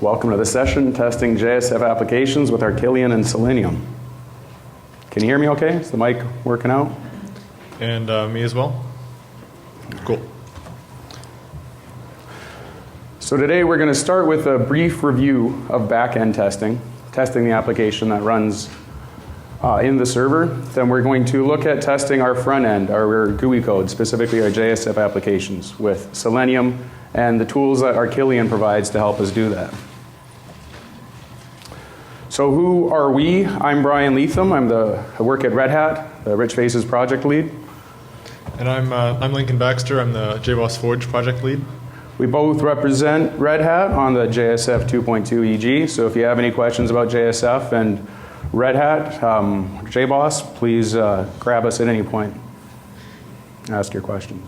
Welcome to the session, testing JSF applications with Arquillian and Selenium. Can you hear me okay? Is the mic working out? And me as well? Cool. So today we're going to start with a brief review of back-end testing the application that runs in the server. Then we're going to look at testing our front end, our GUI code, specifically our JSF applications with Selenium and the tools that Arquillian provides to help us do that. So who are we? I'm Brian Leatham. I work at Red Hat, the Rich Faces project lead. And I'm Lincoln Baxter. I'm the JBoss Forge project lead. We both represent Red Hat on the JSF 2.2 EG. So if you have any questions about JSF and Red Hat, JBoss, please grab us at any point. Ask your questions.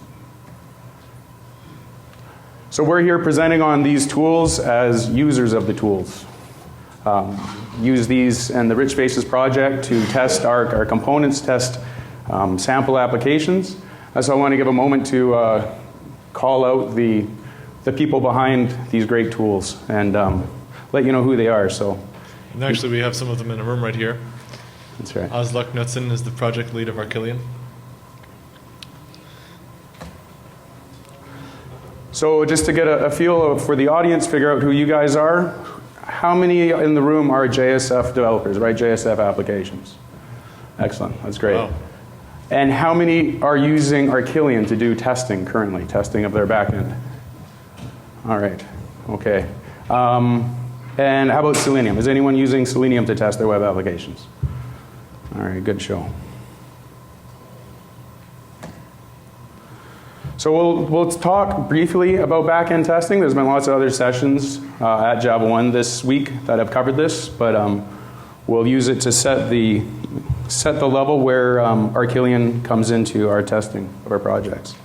So we're here presenting on these tools as users of the tools. Use these and the Rich Faces project to test our components, test sample applications. So I want to give a moment to call out the people behind these great tools and let you know who they are. So, and actually we have some of them in a room right here. That's right. Aslak Knutson is the project lead of Arquillian. So just to get a feel for the audience, figure out who you guys are. How many in the room are JSF developers, right? JSF applications. Excellent, that's great. Wow. And how many are using Arquillian to do testing currently, testing of their backend? All right, okay. And how about Selenium? Is anyone using Selenium to test their web applications? All right, good show. So we'll talk briefly about back-end testing. There's been lots of other sessions at Java 1 this week that have covered this, but we'll use it to set the level where Arquillian comes into our testing of our projects.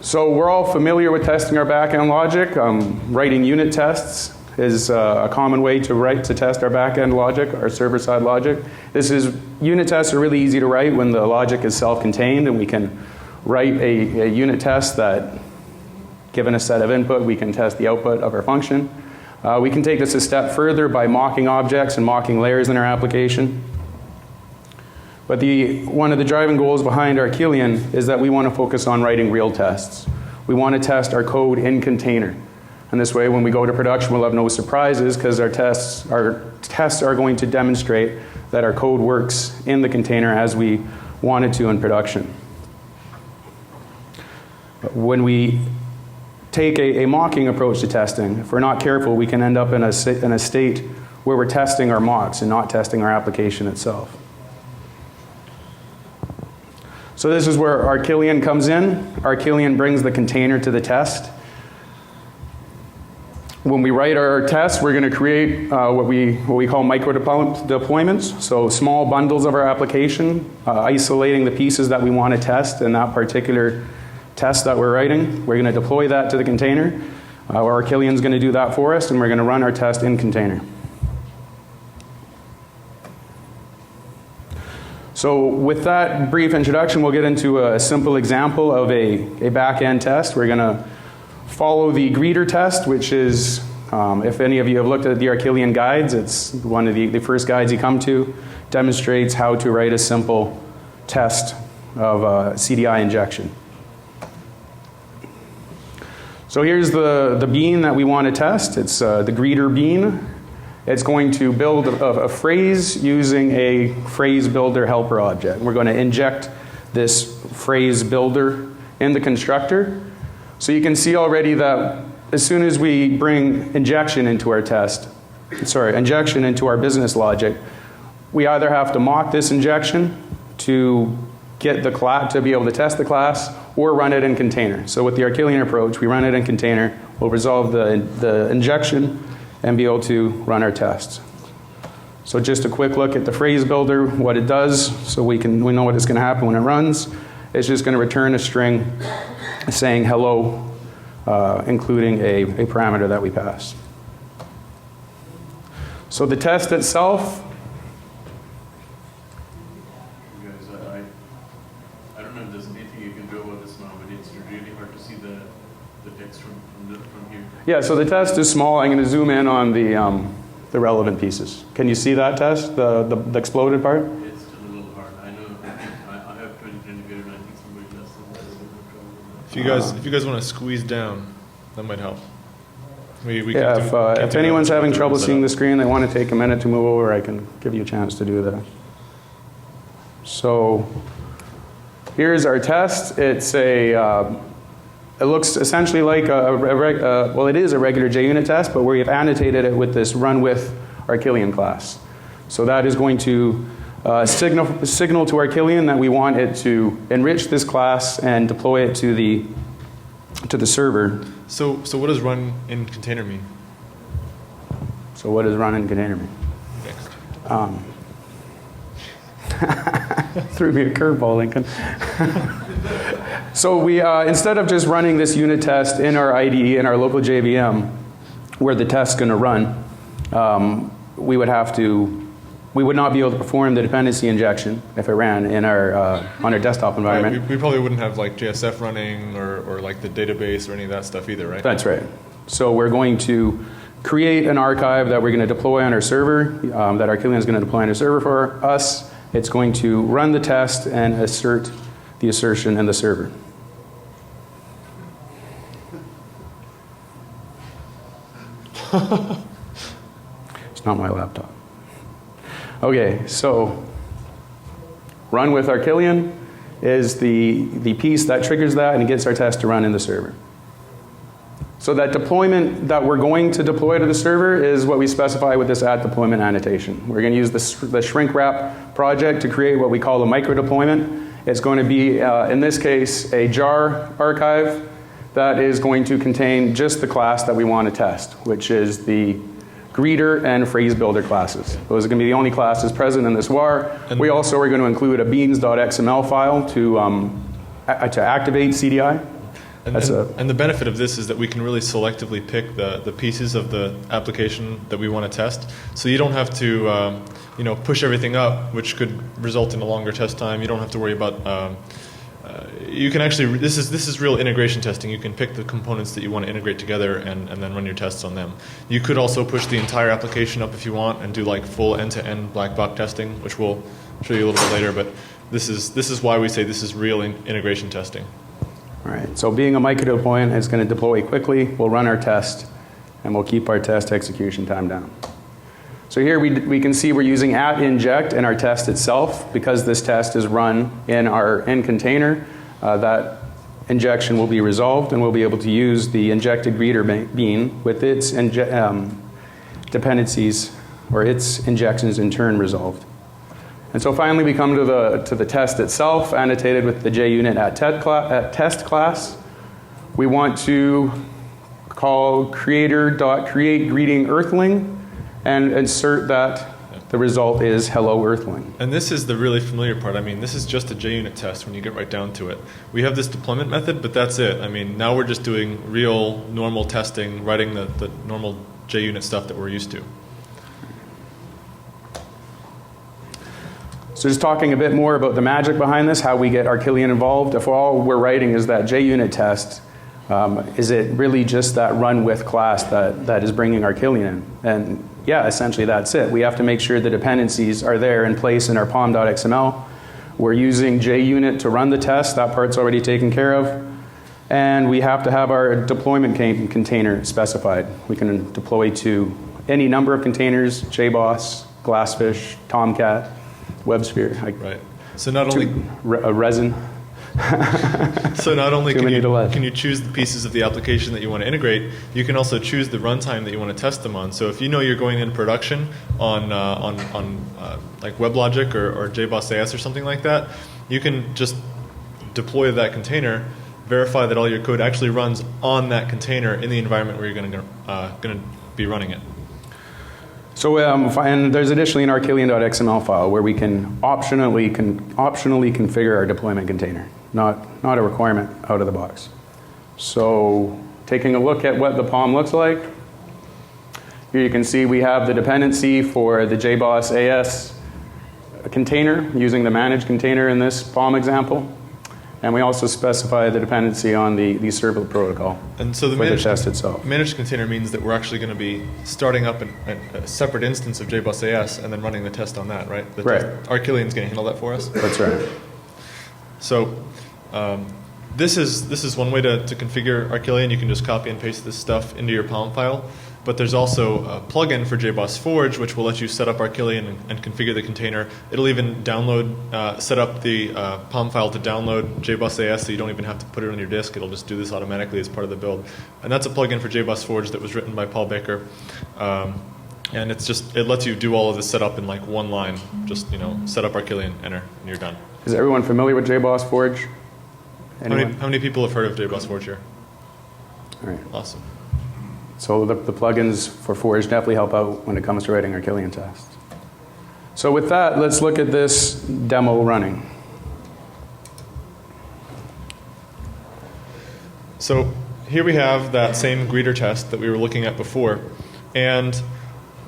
So we're all familiar with testing our back-end logic. Writing unit tests is a common way to test our back-end logic, our server-side logic. Unit tests are really easy to write when the logic is self-contained, and we can write a unit test that, given a set of input, we can test the output of our function. We can take this a step further by mocking objects and mocking layers in our application. But one of the driving goals behind Arquillian is that we want to focus on writing real tests. We want to test our code in container. And this way, when we go to production, we'll have no surprises because our tests are going to demonstrate that our code works in the container as we want it to in production. But when we take a mocking approach to testing, if we're not careful, we can end up in a state where we're testing our mocks and not testing our application itself. So this is where Arquillian comes in. Arquillian brings the container to the test. When we write our test, we're going to create what we call micro deployments, so small bundles of our application, isolating the pieces that we want to test in that particular test that we're writing. We're going to deploy that to the container. Arquillian's going to do that for us, and we're going to run our test in container. So with that brief introduction, we'll get into a simple example of a back-end test. We're going to follow the GREETERTEST, which is, if any of you have looked at the Arquillian guides, it's one of the first guides you come to, demonstrates how to write a simple test of CDI injection. So here's the bean that we want to test. It's the greeter bean. It's going to build a phrase using a phrase builder helper object. We're going to inject this phrase builder in the constructor. So you can see already that as soon as we bring injection into our injection into our business logic, we either have to mock this injection to get the class, to be able to test the class, or run it in container. So with the Arquillian approach, we run it in container, we'll resolve the injection, and be able to run our tests. So just a quick look at the phrase builder, what it does, so we know what is going to happen when it runs. It's just going to return a string saying hello, including a parameter that we pass. So the test itself. You guys, I don't know if there's anything you can do about this now, but it's really hard to see the text from here. Yeah, so the test is small. I'm going to zoom in on the relevant pieces. Can you see that test, the exploded part? It's still a little hard. I know, I have 20 centimeter and I think somebody less than that is going to have trouble. If you guys want to squeeze down, that might help. We Yeah, if anyone's having trouble seeing the this. screen, they want to take a minute to move over, I can give you a chance to do that. So here's our test. It's it looks essentially like well, it is a regular JUnit test, but we've annotated it with this run with Arquillian class. So that is going to signal to Arquillian that we want it to enrich this class and deploy it to the server. So what does run in container mean? So what does run in container mean? Next. Threw me a curveball, Lincoln. So we, instead of just running this unit test in our IDE, in our local JVM, where the test's going to run, we would not be able to perform the dependency injection if it ran in our, on our desktop environment. Right, we probably wouldn't have like JSF running or like the database or any of that stuff either, right? That's right. So we're going to create an archive that we're going to deploy on our server, that Arquillian is going to deploy on our server for us. It's going to run the test and assert the assertion in the server. It's not my laptop. Okay, so run with Arquillian is the piece that triggers that and it gets our test to run in the server. So that deployment that we're going to deploy to the server is what we specify with this at deployment annotation. We're going to use the shrink wrap project to create what we call a micro deployment. It's going to be, in this case, a jar archive that is going to contain just the class that we want to test, which is the greeter and phrase builder classes. Those are going to be the only classes present in this var. We also are going to include a beans.xml file to activate CDI. And the benefit of this is that we can really selectively pick the pieces of the application that we want to test. So you don't have to push everything up, which could result in a longer test time. You don't have to worry about. You can actually, this is real integration testing. You can pick the components that you want to integrate together and then run your tests on them. You could also push the entire application up if you want and do like full end-to-end black box testing, which we'll show you a little bit later. But this is why we say this is real integration testing. All right, so being a micro deployment, it's going to deploy quickly. We'll run our test, and we'll keep our test execution time down. So here we can see we're using @inject in our test itself. Because this test is run in our end container, that injection will be resolved, and we'll be able to use the injected greeter bean with its dependencies, or its injections in turn resolved. And so finally we come to the test itself, annotated with the JUnit at test class. We want to call creator.create greeting earthling and insert that the result is hello earthling. And this is the really familiar part. I mean, this is just a JUnit test when you get right down to it. We have this deployment method, but that's it. I mean, now we're just doing real normal testing, writing the normal JUnit stuff that we're used to. So just talking a bit more about the magic behind this, how we get Arquillian involved. If all we're writing is that JUnit test, is it really just that run with class that is bringing Arquillian in? And yeah, essentially that's it. We have to make sure the dependencies are there in place in our pom.xml. We're using JUnit to run the test. That part's already taken care of. And we have to have our deployment container specified. We can deploy to any number of containers: JBoss, Glassfish, Tomcat, WebSphere. Right. So not only resin. So not only can can you choose the pieces of the application that you want to integrate, you can also choose the runtime that you want to test them on. So if you know you're going in production on like WebLogic or JBoss AS or something like that, you can just deploy that container, verify that all your code actually runs on that container in the environment where you're going to be running it. So and there's additionally an Arquillian.xml file where we can optionally configure our deployment container. Not a requirement out of the box. So taking a look at what the POM looks like, here you can see we have the dependency for the JBoss AS container using the managed container in this POM example. And we also specify the dependency on the servlet protocol And so the for the test itself. managed container means that we're actually going to be starting up a separate instance of JBoss AS and then running the test on that, right? Right. Arquillian's going to handle that for us. That's right. So this is one way to configure Arquillian. You can just copy and paste this stuff into your POM file. But there's also a plugin for JBoss Forge, which will let you set up Arquillian and configure the container. It'll even download, set up the POM file to download JBoss AS, so you don't even have to put it on your disk. It'll just do this automatically as part of the build. And that's a plugin for JBoss Forge that was written by Paul Baker. And it lets you do all of this setup in like one line. Just, set up Arquillian, enter, and you're done. Is everyone familiar with JBoss Forge? How many people have heard of JBoss Forge here? All right. Awesome. So the plugins for Forge definitely help out when it comes to writing Arquillian tests. So with that, let's look at this demo running. So here we have that same greeter test that we were looking at before. And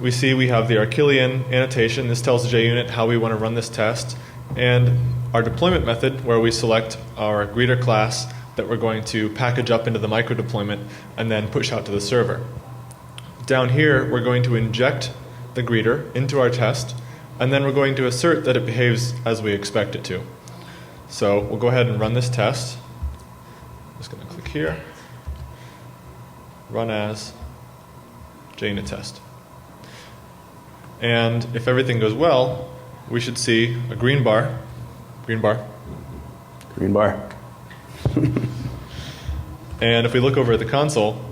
we see we have the Arquillian annotation. This tells the JUnit how we want to run this test. And our deployment method, where we select our greeter class that we're going to package up into the micro deployment and then push out to the server. Down here, we're going to inject the greeter into our test, and then we're going to assert that it behaves as we expect it to. So we'll go ahead and run this test. Just going to click here. Run as JUnit test. And if everything goes well, we should see a green bar. Green bar. Green bar. And if we look over at the console,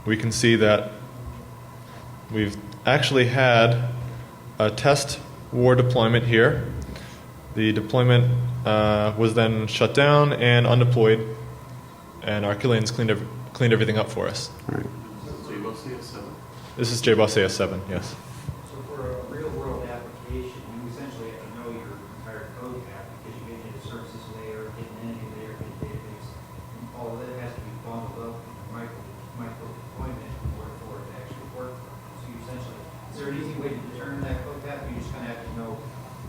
we can see that we've actually had a test war deployment here. The deployment was then shut down and undeployed, and Arquillian's cleaned everything up for us. All right. JBoss AS7. This is JBoss AS7, yes. So for a real-world application, you essentially have to know your entire code path because you get into the services layer, get an entity layer, get a database, and all of that has to be bundled up in a micro deployment in order for it to actually work. So you essentially, is there an easy way to determine that code path? You just kind of have to know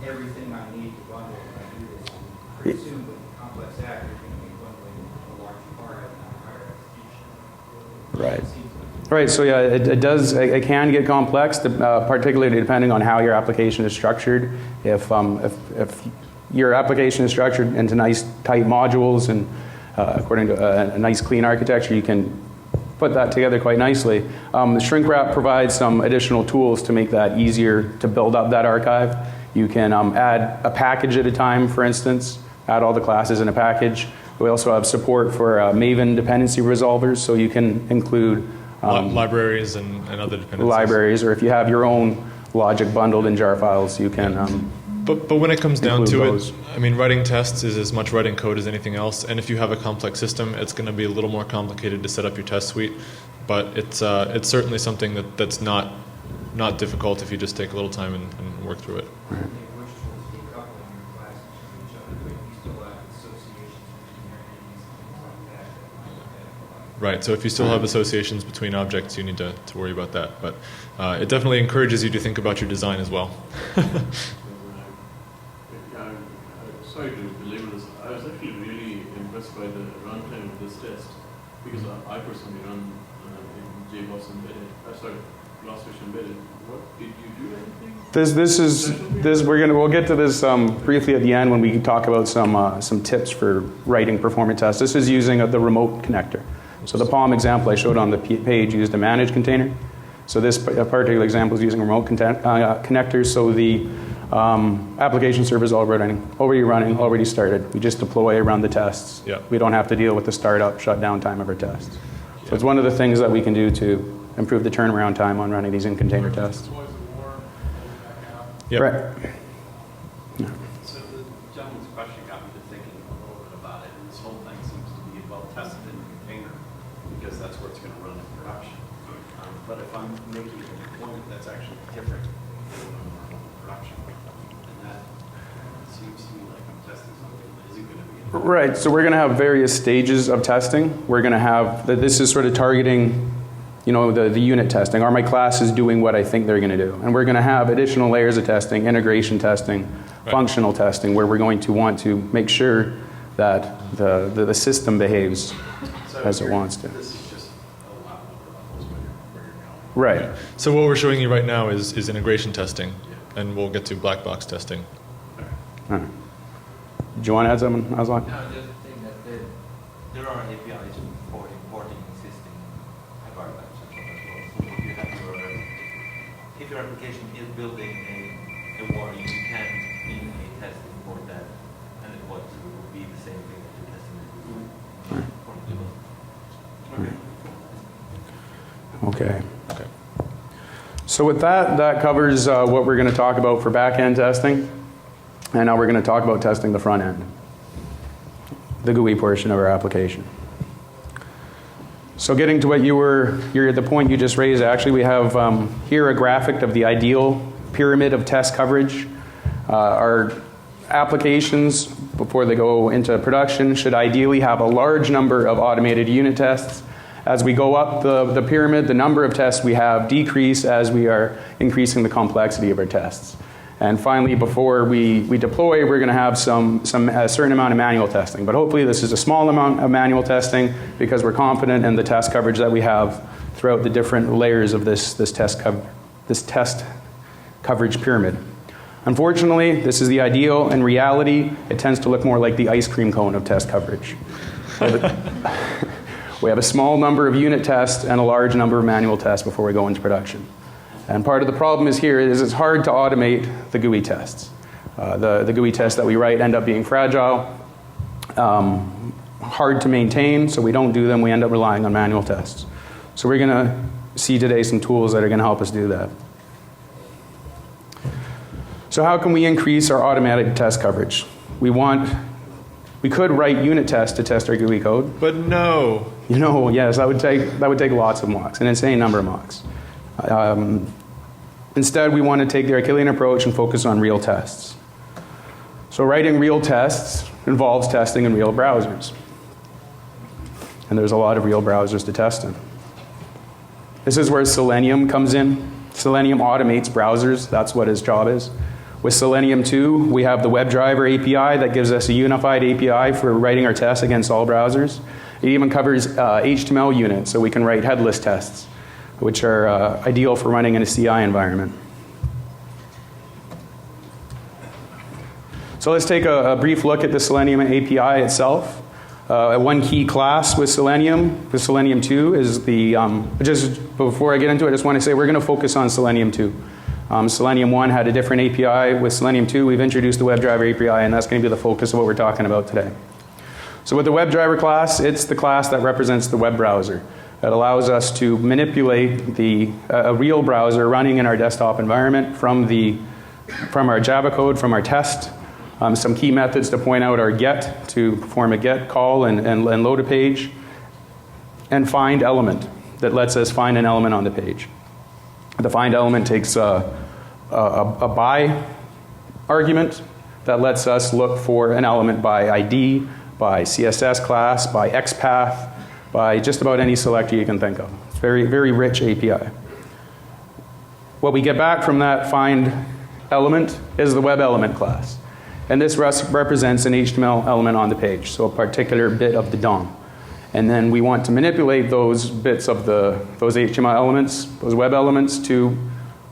everything I need to bundle when I do this. And pretty soon with complex app, you're going to be bundling a large part of an entire application. Right. Right, so yeah, it can get complex, particularly depending on how your application is structured. If your application is structured into nice tight modules and according to a nice clean architecture, you can put that together quite nicely. The shrink wrap provides some additional tools to make that easier to build up that archive. You can add a package at a time, for instance, add all the classes in a package. We also have support for Maven dependency resolvers, so you can include libraries and other dependencies. Libraries, or if you have your own logic bundled in jar files, you can But when it comes down to those. it, I mean, writing tests is as much writing code as anything else. And if you have a complex system, it's going to be a little more complicated to set up your test suite. But it's certainly something that's not difficult if you just take a little time and work through it. Which tools decoupling your classes from each other, but you still have associations between your entities and things like that that might have Right, so if you still have associations between objects, you need to worry about that. But it definitely encourages you to think about your design as well. Sorry to belabor this. I was actually really impressed by the runtime of this test because I personally run in JBoss embedded. Glassfish embedded. What did you do? Anything? We'll get to this briefly at the end when we talk about some tips for writing performance tests. This is using the remote connector. So the POM example I showed on the page used a managed container. So this particular example is using remote connectors. So the application server is already started. We just deploy, run the tests. Yeah. We don't have to deal with the startup, shutdown time of our tests. So it's one of the things that we can do to improve the turnaround time on running these in-container tests. Yep. Right. So the gentleman's question got me to thinking a little bit about it, and this whole thing seems to be well tested in the container because that's where it's going to run in production. But if I'm making a deployment that's actually different than production, and that seems to me like I'm testing something that isn't going to be in Right, so we're going to have various stages of testing. We're going to have, this is sort of targeting you know, the unit testing. Are my classes doing what I think they're going to do? And we're going to have additional layers of testing, integration testing, functional testing, where we're going to want to make sure that the system behaves as it wants to. This is just a lot of levels where you're going. Right. So what we're showing you right now is integration testing, and we'll get to black box testing. All right. Do you want to add something, Aslan? No, just saying that there are APIs for importing existing environments and so on as well. So if you have if your application is building a warning, you can in a test import that, and it will be the same thing that you're testing. Okay. Okay. So with that covers what we're going to talk about for back-end testing. And now we're going to talk about testing the front end, the GUI portion of our application. So getting to what you're at the point you just raised, actually we have here a graphic of the ideal pyramid of test coverage. Our applications, before they go into production, should ideally have a large number of automated unit tests. As we go up the pyramid, the number of tests we have decrease as we are increasing the complexity of our tests. And finally, before we deploy, we're going to have a certain amount of manual testing. But hopefully this is a small amount of manual testing because we're confident in the test coverage that we have throughout the different layers of this test coverage pyramid. Unfortunately, this is the ideal. In reality, it tends to look more like the ice cream cone of test coverage. We have a small number of unit tests and a large number of manual tests before we go into production. And part of the problem is here is it's hard to automate the GUI tests. The GUI tests that we write end up being fragile, hard to maintain, so we don't do them. We end up relying on manual tests. So we're going to see today some tools that are going to help us do that. So how can we increase our automatic test coverage? We could write unit tests to test our GUI code. But no. You know, yes, that would take lots of mocks, an insane number of mocks. Instead, we want to take the Arquillian approach and focus on real tests. So writing real tests involves testing in real browsers. And there's a lot of real browsers to test in. This is where Selenium comes in. Selenium automates browsers. That's what its job is. With Selenium 2, we have the WebDriver API that gives us a unified API for writing our tests against all browsers. It even covers HTML units, so we can write headless tests, which are ideal for running in a CI environment. So let's take a brief look at the Selenium API itself. One key class with Selenium 2 is the, just before I get into it, I just want to say we're going to focus on Selenium 2. Selenium 1 had a different API. With Selenium 2, we've introduced the WebDriver API, and that's going to be the focus of what we're talking about today. So with the WebDriver class, it's the class that represents the web browser. It allows us to manipulate a real browser running in our desktop environment from our Java code, from our test. Some key methods to point out are get, to perform a get call and load a page, and find element that lets us find an element on the page. The find element takes a by argument that lets us look for an element by ID, by CSS class, by XPath, by just about any selector you can think of. It's very, very rich API. What we get back from that find element is the web element class. And this represents an HTML element on the page, so a particular bit of the DOM. And then we want to manipulate those bits of those HTML elements, those web elements, to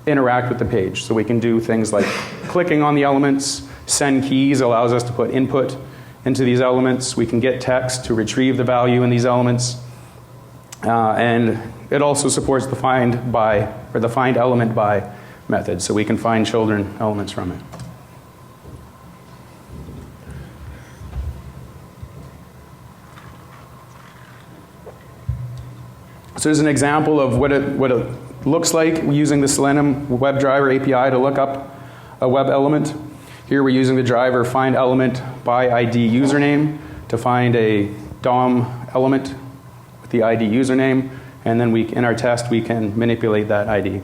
interact with the page. So we can do things like clicking on the elements, send keys allows us to put input into these elements. We can get text to retrieve the value in these elements. And it also supports the find element by method, so we can find children elements from it. So there's an example of what it looks like using the Selenium WebDriver API to look up a web element. Here we're using the driver find element by ID username to find a DOM element with the ID username, and then in our test we can manipulate that ID.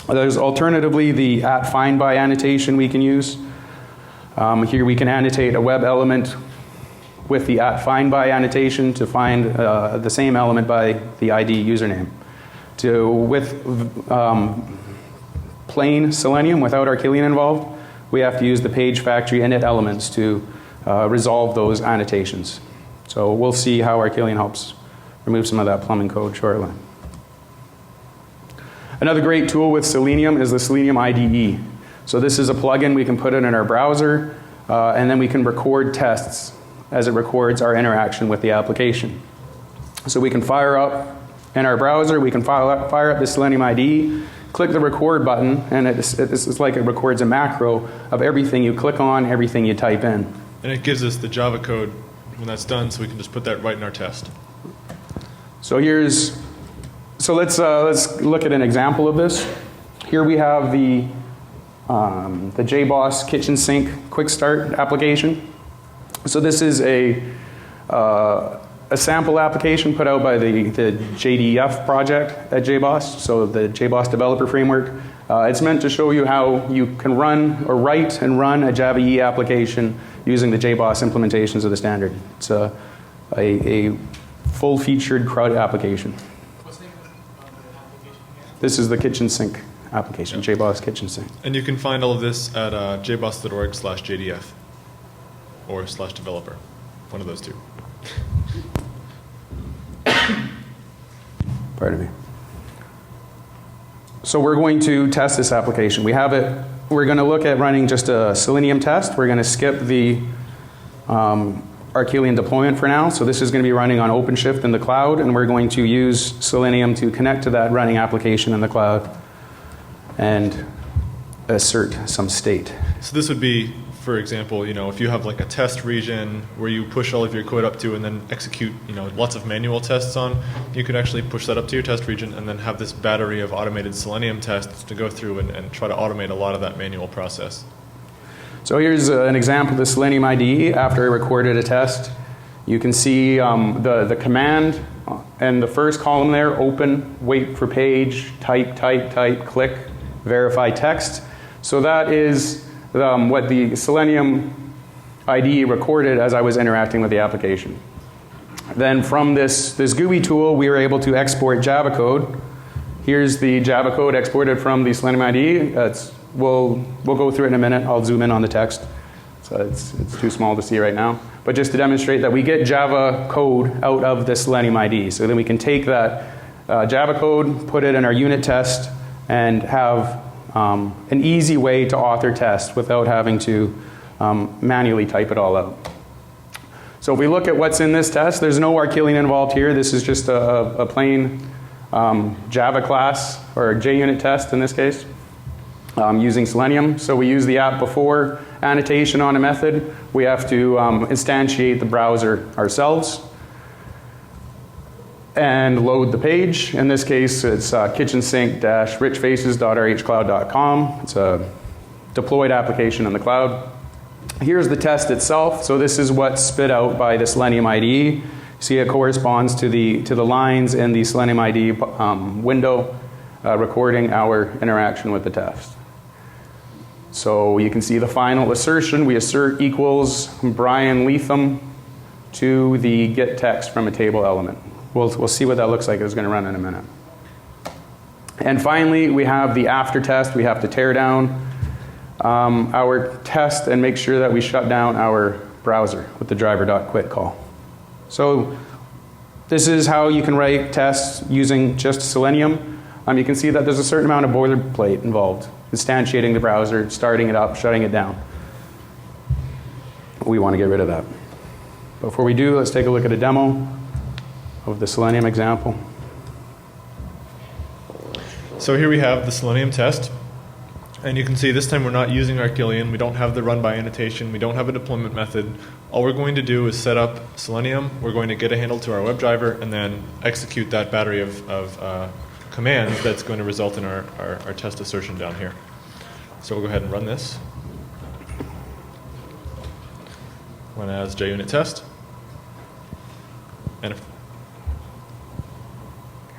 There's alternatively the @findBy annotation we can use. Here we can annotate a web element with the @findBy annotation to find the same element by the ID username. with plain Selenium without Arquillian involved, we have to use the page factory init elements to resolve those annotations. So we'll see how Arquillian helps remove some of that plumbing code shortly. Another great tool with Selenium is the Selenium IDE. So this is a plugin we can put it in our browser, and then we can record tests as it records our interaction with the application. So we can fire up in our browser, we can fire up the Selenium IDE, click the record button, and it's like it records a macro of everything you click on, everything you type in. And it gives us the Java code when that's done, so we can just put that right in our test. So let's look at an example of this. Here we have the JBoss kitchen sink quick start application. So this is a sample application put out by the JDF project at JBoss, so the JBoss developer framework. It's meant to show you how you can run or write and run a Java EE application using the JBoss implementations of the standard. It's a full-featured CRUD application. What's the name of the application again? This is the kitchen sink application, Yep. JBoss kitchen sink. And you can find all of this at jboss.org/JDF or /developer, one of those two. Pardon me. So we're going to test this application. We have it, we're going to look at running just a Selenium test. We're going to skip the Arquillian deployment for now. So this is going to be running on OpenShift in the cloud, and we're going to use Selenium to connect to that running application in the cloud and assert some state. So this would be, for example, if you have like a test region where you push all of your code up to and then execute, lots of manual tests on, you could actually push that up to your test region and then have this battery of automated Selenium tests to go through and try to automate a lot of that manual process. So here's an example of the Selenium IDE after I recorded a test. You can see the command and the first column there, open, wait for page, type, click, verify text. So that is what the Selenium IDE recorded as I was interacting with the application. Then from this GUI tool, we were able to export Java code. Here's the Java code exported from the Selenium IDE. We'll go through it in a minute. I'll zoom in on the text. So it's too small to see right now. But just to demonstrate that we get Java code out of the Selenium IDE. So then we can take that Java code, put it in our unit test, and have an easy way to author tests without having to manually type it all out. So if we look at what's in this test, there's no Arquillian involved here. This is just a plain Java class, or JUnit test in this case, using Selenium. So we use the app before annotation on a method. We have to instantiate the browser ourselves and load the page. In this case, it's kitchensink-richfaces.rhcloud.com. It's a deployed application in the cloud. Here's the test itself. So this is what's spit out by the Selenium IDE. See, it corresponds to the lines in the Selenium IDE window recording our interaction with the test. So you can see the final assertion. We assert equals Brian Leatham to the get text from a table element. We'll see what that looks like. It's going to run in a minute. And finally, we have the after test. We have to tear down our test and make sure that we shut down our browser with the driver.quit call. So this is how you can write tests using just Selenium. You can see that there's a certain amount of boilerplate involved. Instantiating the browser, starting it up, shutting it down. We want to get rid of that. Before we do, let's take a look at a demo of the Selenium example. So here we have the Selenium test. And you can see this time we're not using Arquillian. We don't have the run by annotation. We don't have a deployment method. All we're going to do is set up Selenium. We're going to get a handle to our WebDriver and then execute that battery of commands that's going to result in our test assertion down here. So we'll go ahead and run this. Run as JUnit test. And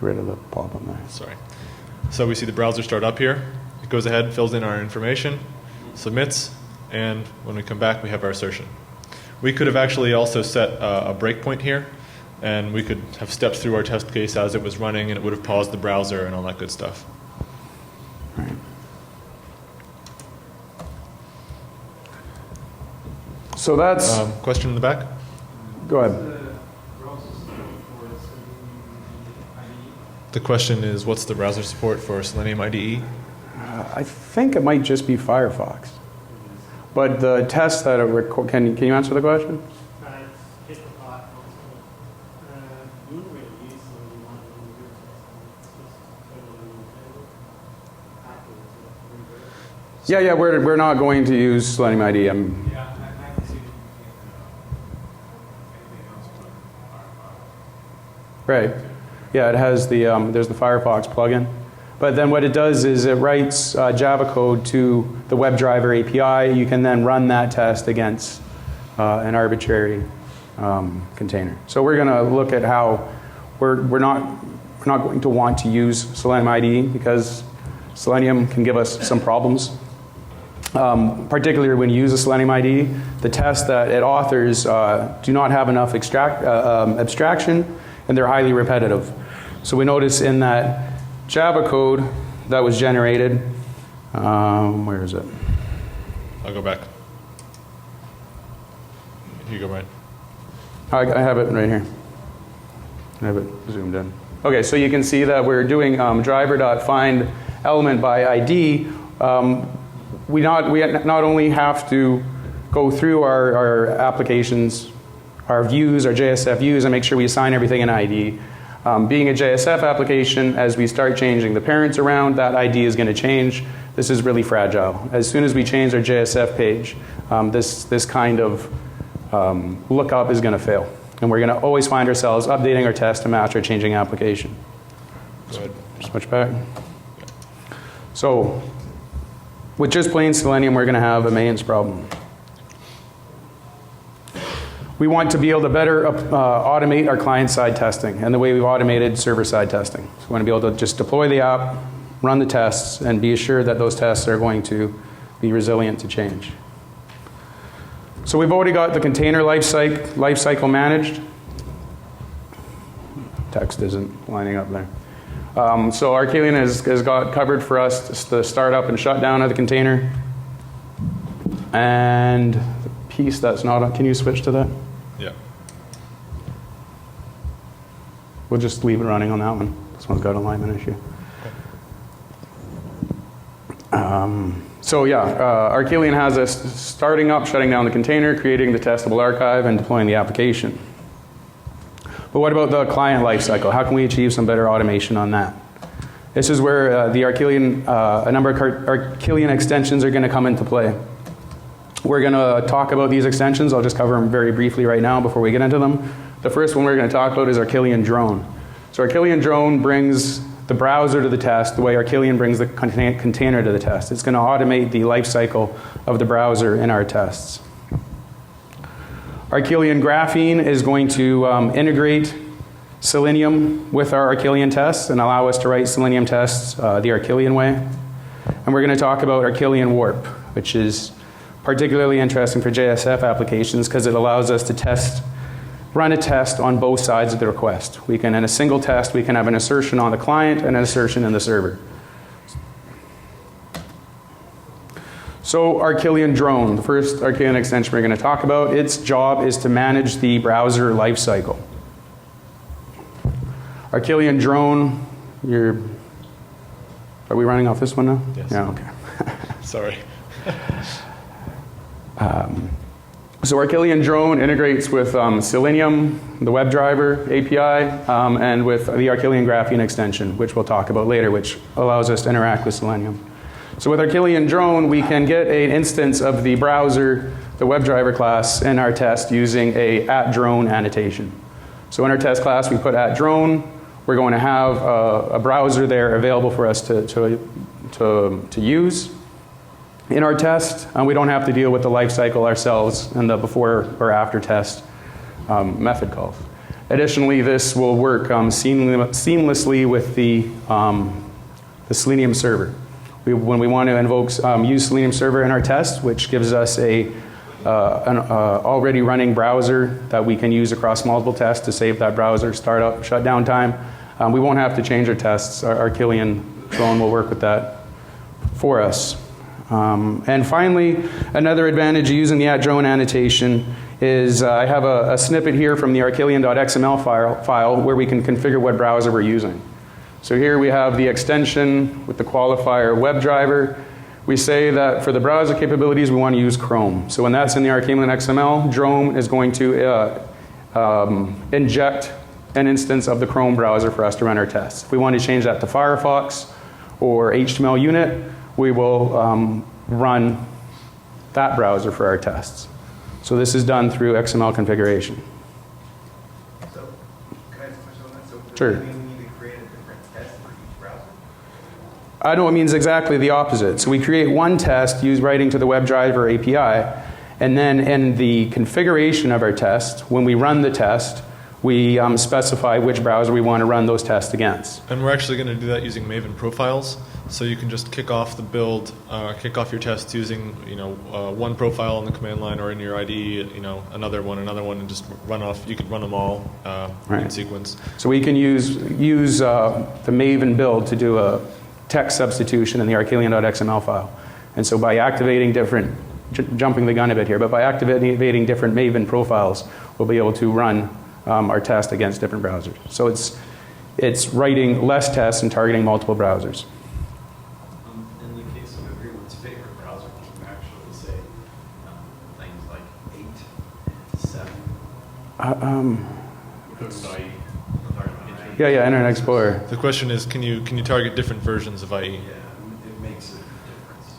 Get rid of the pop-up there. sorry. So we see the browser start up here. It goes ahead, fills in our information, submits, and when we come back, we have our assertion. We could have actually also set a breakpoint here and we could have stepped through our test case as it was running, and it would have paused the browser and all that good stuff. Right. So that's, Question in the back? go ahead. The question is, what's the browser support for Selenium IDE? I think it might just be Firefox. But the test that it can you answer the question? Yeah, we're not going to use Selenium IDE. Yeah, I can see anything else but Firefox. Right. Yeah, it has the, there's the Firefox plugin. But then what it does is it writes Java code to the WebDriver API. You can then run that test against an arbitrary container. So we're going to look at how we're not going to want to use Selenium IDE because Selenium can give us some problems. Particularly when you use a Selenium IDE, the tests that it authors do not have enough abstraction, and they're highly repetitive. So we notice in that Java code that was generated, where is it? I'll go back. Here you go, Brian. I have it right here. I have it zoomed in. Okay, so you can see that we're doing driver.find element by ID. We not only have to go through our applications, our views, our JSF views, and make sure we assign everything in ID. Being a JSF application, as we start changing the parents around, that ID is going to change. This is really fragile. As soon as we change our JSF page, this kind of lookup is going to fail. And we're going to always find ourselves updating our test to match our changing application. Go ahead. Switch back. So, with just plain Selenium, we're going to have a maintenance problem. We want to be able to better automate our client-side testing and the way we've automated server-side testing. So we want to be able to just deploy the app, run the tests, and be assured that those tests are going to be resilient to change. So we've already got the container lifecycle managed. Text isn't lining up there. So Arquillian has got covered for us the start up and shut down of the container. And the piece that's not on, can you switch to that? Yeah. We'll just leave it running on that one. This one's got an alignment issue. So yeah, Arquillian has us starting up, shutting down the container, creating the testable archive, and deploying the application. But what about the client lifecycle? How can we achieve some better automation on that? This is where the Arquillian, a number of Arquillian extensions are going to come into play. We're going to talk about these extensions. I'll just cover them very briefly right now before we get into them. The first one we're going to talk about is Arquillian Drone. So Arquillian Drone brings the browser to the test the way Arquillian brings the container to the test. It's going to automate the life cycle of the browser in our tests. Arquillian Graphene is going to integrate Selenium with our Arquillian tests and allow us to write Selenium tests the Arquillian way. And we're going to talk about Arquillian Warp, which is particularly interesting for JSF applications because it allows us to run a test on both sides of the request. We can, in a single test, we can have an assertion on the client and an assertion in the server. So Arquillian Drone, the first Arquillian extension we're going to talk about, its job is to manage the browser lifecycle. Arquillian Drone, are we running off this one now? Yes. Yeah, okay. Sorry. So Arquillian Drone integrates with Selenium, the WebDriver API, and with the Arquillian Graphene extension, which we'll talk about later, which allows us to interact with Selenium. So with Arquillian Drone, we can get an instance of the browser, the WebDriver class, in our test using a @drone annotation. So in our test class, we put @drone. We're going to have a browser there available for us to use in our test, and we don't have to deal with the life cycle ourselves and the before or after test method calls. Additionally, this will work seamlessly with the Selenium server. When we want to invoke use Selenium server in our test, which gives us a an already running browser that we can use across multiple tests to save that browser startup, shutdown time. We won't have to change our tests. Our Arquillian drone will work with that for us. And finally, another advantage of using the @drone annotation is I have a snippet here from the Arquillian.xml file where we can configure what browser we're using. So here we have the extension with the qualifier WebDriver. We say that for the browser capabilities, we want to use Chrome. So when that's in the Arquillian XML, drone is going to inject an instance of the Chrome browser for us to run our tests. If we want to change that to Firefox or HTML unit, we will run that browser for our tests. So this is done through XML configuration. So, can I ask a question on that? So, Sure. does that mean we need to create a different test for each browser? I know it means exactly the opposite. So we create one test, writing to the WebDriver API, and then in the configuration of our test, when we run the test, we specify which browser we want to run those tests against. And we're actually going to do that using Maven profiles. So you can just kick off the build, kick off your tests using one profile on the command line or in your IDE, another one, and just run off. You could run them all in Right. sequence. So we can use the Maven build to do a text substitution in the Arquillian.xml file. And so by activating different, jumping the gun a bit here, but by activating different Maven profiles, we'll be able to run our test against different browsers. So it's writing less tests and targeting multiple browsers. In the case of everyone's favorite browser, can you actually say things like 8 and 7? Yeah, Internet Explorer. The question is, can you target different versions of IE? Yeah, it makes a difference.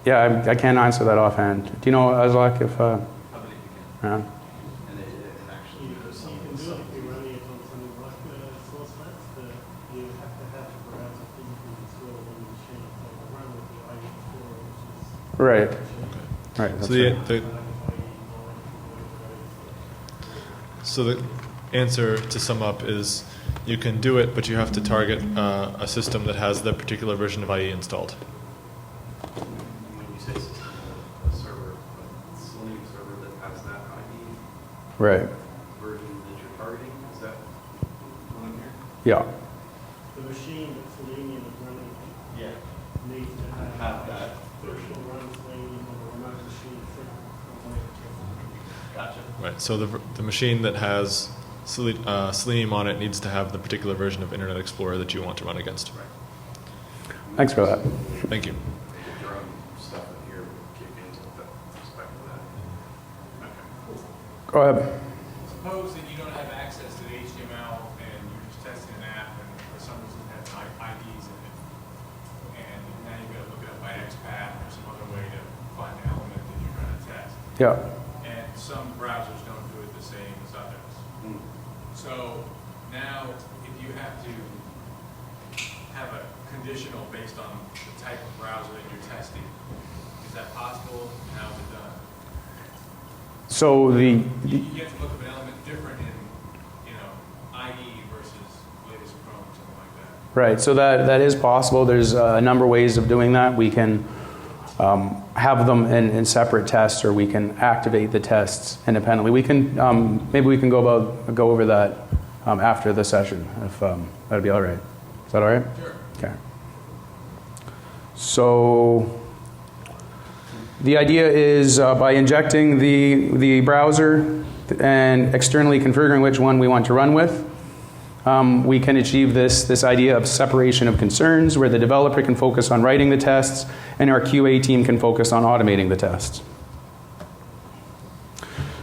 Yeah, I can't answer that offhand. Do you know, Azlak, if... I believe you can. yeah. And it actually You does some can of the do stuff. it if you're running it on some source maps, but you have to have the browser physically installed on the machine. So I run with the IE Explorer, which is Right. Right. So That's right. So the answer to sum up is you can do it, but you have to target a system that has the particular version of IE installed. When you say system, a server, a Selenium server that has that ID Right. version that you're targeting, is that what I'm hearing? Yeah. the machine that Selenium is running Yeah. needs to Have that. virtual run Selenium on a remote machine separate from the Gotcha. Right. So the machine that has Selenium on it needs to have the particular version of Internet Explorer that you want to run against. Thanks for that. Thank you. Your own stuff in here would kick into with respect to that. Okay. Go ahead. Suppose that you don't have access to the HTML and you're just testing an app and for some reason it has IDs in it. And now you've got to look it up by XPath or some other way to find the element that you're trying to test. Yeah. And some browsers don't do it the same as others. So now, if you have to have a conditional based on the type of browser that you're testing, is that possible? And how is it done? So You have to look up an element different in, IE versus latest Chrome or something like that. right. So that is possible. There's a number of ways of doing that. We can have them in separate tests, or we can activate the tests independently. We can maybe we can go over that after the session, if that'd be all right. Is that all right? Sure. Okay. So the idea is by injecting the browser and externally configuring which one we want to run with, we can achieve this idea of separation of concerns, where the developer can focus on writing the tests and our QA team can focus on automating the tests.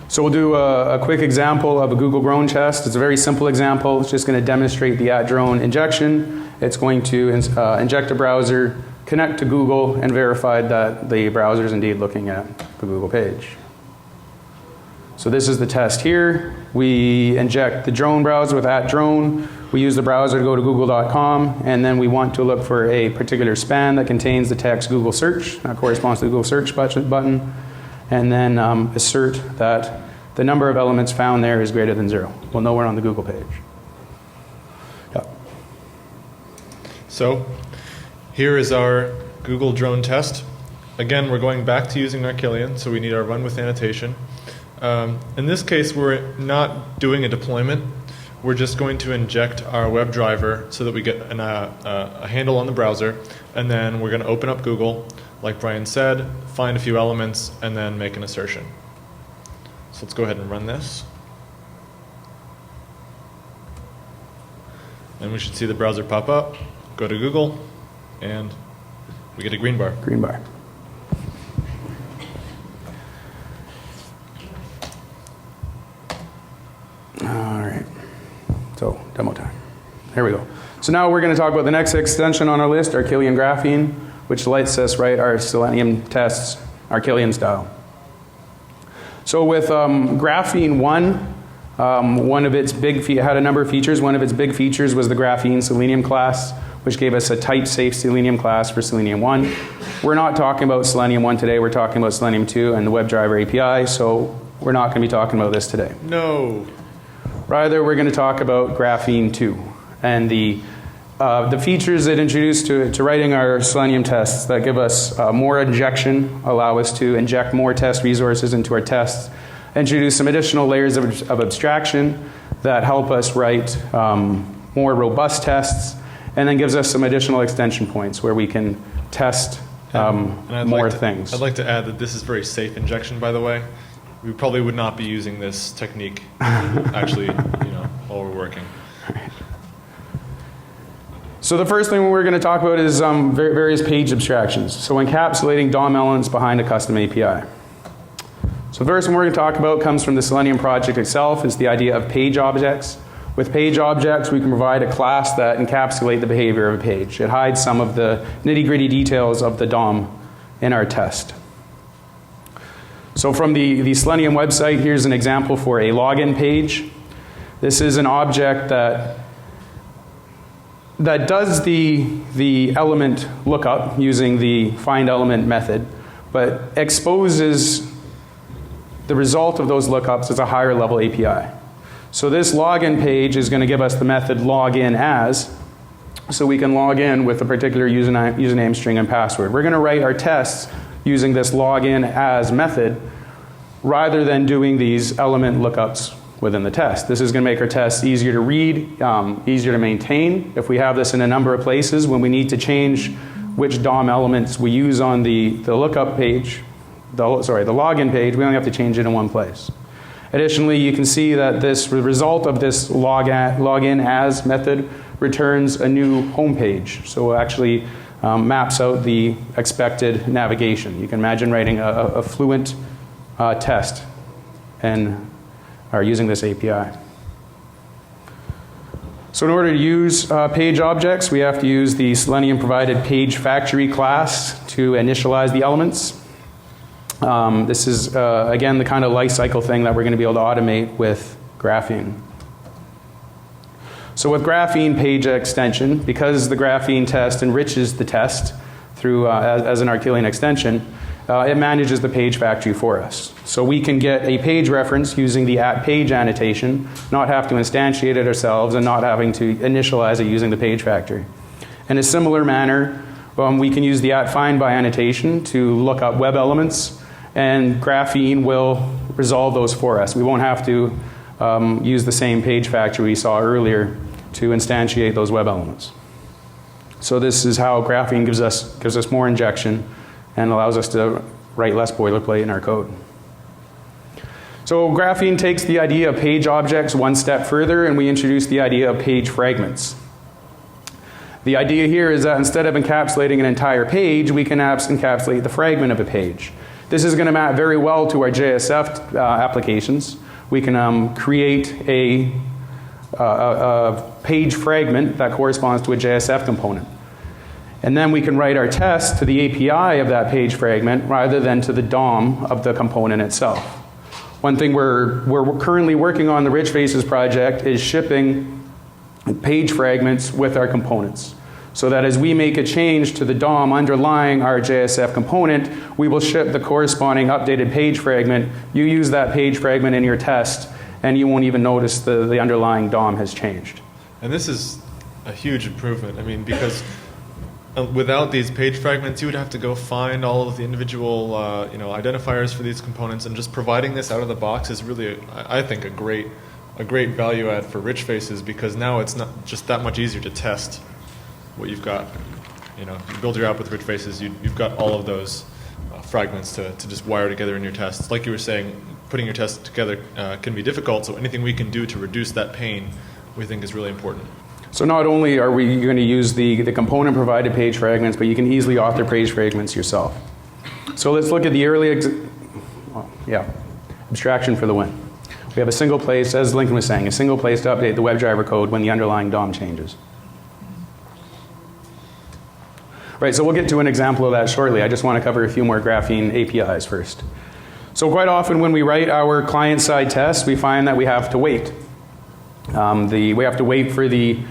So we'll do a quick example of a Google drone test. It's a very simple example. It's just going to demonstrate the @drone injection. It's going to inject a browser, connect to Google, and verify that the browser is indeed looking at the Google page. So this is the test here. We inject the drone browser with @drone. We use the browser to go to google.com, and then we want to look for a particular span that contains the text Google search. That corresponds to the Google search button. And then assert that the number of elements found there is greater than 0. We'll know we're on the Google page. Yeah. So here is our Google drone test. again, we're going back to using Arquillian, so we need our run with annotation. In this case, we're not doing a deployment. We're just going to inject our WebDriver so that we get a handle on the browser, and then we're going to open up Google, like Brian said, find a few elements, and then make an assertion. So let's go ahead and run this. And we should see the browser pop up, go to Google, and we get a green bar. Green bar. All right. So, demo time. Here we go. So now we're going to talk about the next extension on our list, Arquillian Graphene, which lets us write our Selenium tests Arquillian style. So with Graphene 1, one of its had a number of features. One of its big features was the Graphene Selenium class, which gave us a type safe Selenium class for Selenium 1. We're not talking about Selenium 1 today. We're talking about Selenium 2 and the WebDriver API, so we're not going to be talking about this today. No. Rather, we're going to talk about Graphene 2 and the features it introduced to writing our Selenium tests that give us more injection, allow us to inject more test resources into our tests, introduce some additional layers of abstraction that help us write more robust tests, and then gives us some additional extension points where we can test more things. I'd like to add that this is very safe injection, by the way. We probably would not be using this technique actually, while we're working. So the first thing we're going to talk about is various page abstractions. So encapsulating DOM elements behind a custom API. So the first one we're going to talk about comes from the Selenium project itself. Is the idea of page objects. With page objects, we can provide a class that encapsulate the behavior of a page. It hides some of the nitty-gritty details of the DOM in our test. So from the Selenium website, here's an example for a login page. This is an object that does the element lookup using the find element method, but exposes the result of those lookups as a higher level API. So this login page is going to give us the method login as, so we can log in with a particular username, string, and password. We're going to write our tests using this login as method rather than doing these element lookups within the test. This is going to make our tests easier to read, easier to maintain. If we have this in a number of places, when we need to change which DOM elements we use on the lookup page, the login page, we only have to change it in one place. Additionally, you can see that the result of this login as method returns a new home page. So it actually maps out the expected navigation. You can imagine writing a fluent test and are using this API. So in order to use page objects, we have to use the Selenium provided page factory class to initialize the elements. This is, again, the kind of lifecycle thing that we're going to be able to automate with Graphene. So with Graphene page extension, because the Graphene test enriches the test through as an Arquillian extension, it manages the page factory for us. So we can get a page reference using the @page annotation, not have to instantiate it ourselves, and not having to initialize it using the page factory. In a similar manner, we can use the @findBy annotation to look up web elements, and Graphene will resolve those for us. We won't have to use the same page factory we saw earlier to instantiate those web elements. So this is how Graphene gives us more injection and allows us to write less boilerplate in our code. So Graphene takes the idea of page objects one step further, and we introduce the idea of page fragments. The idea here is that instead of encapsulating an entire page, we can encapsulate the fragment of a page. This is going to map very well to our JSF applications. We can create a page fragment that corresponds to a JSF component. And then we can write our test to the API of that page fragment rather than to the DOM of the component itself. One thing we're currently working on the Rich Faces project is shipping page fragments with our components. So that as we make a change to the DOM underlying our JSF component, we will ship the corresponding updated page fragment. You use that page fragment in your test, and you won't even notice the underlying DOM has changed. And this is a huge improvement. I mean, because without these page fragments, you would have to go find all of the individual identifiers for these components, and just providing this out of the box is really, I think, a great value add for rich faces, because now it's not just that much easier to test what you've got. You build your app with rich faces, you've got all of those fragments to just wire together in your tests. Like you were saying, putting your tests together can be difficult, so anything we can do to reduce that pain we think is really important. So not only are we going to use the component provided page fragments, but you can easily author page fragments yourself. So let's look at the early abstraction for the win. We have a single place, as Lincoln was saying, a single place to update the WebDriver code when the underlying DOM changes. Right, so we'll get to an example of that shortly. I just want to cover a few more Graphene APIs first. So quite often when we write our client-side tests, we find that we have to wait. We have to wait for the